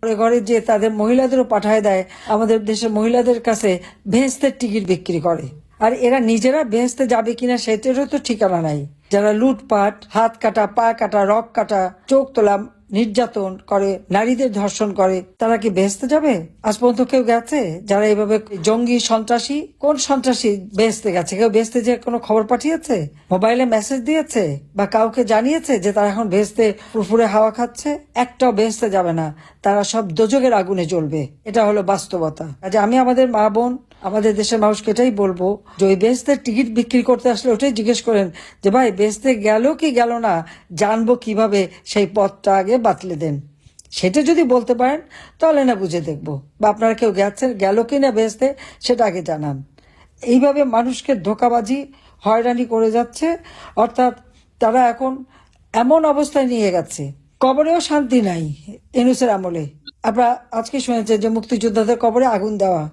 ঘরে ঘরে যে তাদের মহিলাদেরও পাঠায় দেয়, আমাদের দেশের মহিলাদের কাছে ভেস্তের টিকিট বিক্রি করে। আর এরা নিজেরা ভেস্তে যাবে কিনা সেটারও তো ঠিকানা নাই। যারা লুটপাট, হাত কাটা, পা কাটা, রক কাটা, চোখ তোলা, নির্যাতন করে, নারীদের ধর্ষণ করে, তারা কি বেহেস্তে যাবে? আজ পর্যন্ত কেউ গেছে? যারা এইভাবে জঙ্গি সন্ত্রাসী, কোন সন্ত্রাসী বেহেস্তে গেছে? কেউ বেহেস্তে যে কোনো খবর পাঠিয়েছে, মোবাইলে মেসেজ দিয়েছে, বা কাউকে জানিয়েছে যে তারা এখন বেহেস্তে ফুরফুরে হাওয়া খাচ্ছে? একটাও বেহেস্তে যাবে না, তারা সব দোজখের আগুনে জ্বলবে। এটা হলো বাস্তবতা। কাজে আমি আমাদের মা বোন, আমাদের দেশের মানুষকে এটাই বলবো যে ওই বেহেস্তের টিকিট বিক্রি করতে আসলে ওটাই জিজ্ঞেস করেন যে ভাই বেহেস্তে গেল কি গেল না জানবো কিভাবে, সেই পথটা আগে বাতলে দেন। সেটা যদি বলতে পারেন তাহলে না বুঝে দেখবো, বা আপনারা কেউ গেছেন, গেল কি না বেহেস্তে সেটা আগে জানান। এইভাবে মানুষকে ধোঁকাবাজি, হয়রানি করে যাচ্ছে। অর্থাৎ তারা এখন এমন অবস্থায় নিয়ে গেছে, কবরেও শান্তি নাই ইউনূসের আমলে। আপনারা আজকে শুনেছেন যে মুক্তিযোদ্ধাদের কবরে আগুন দেওয়া।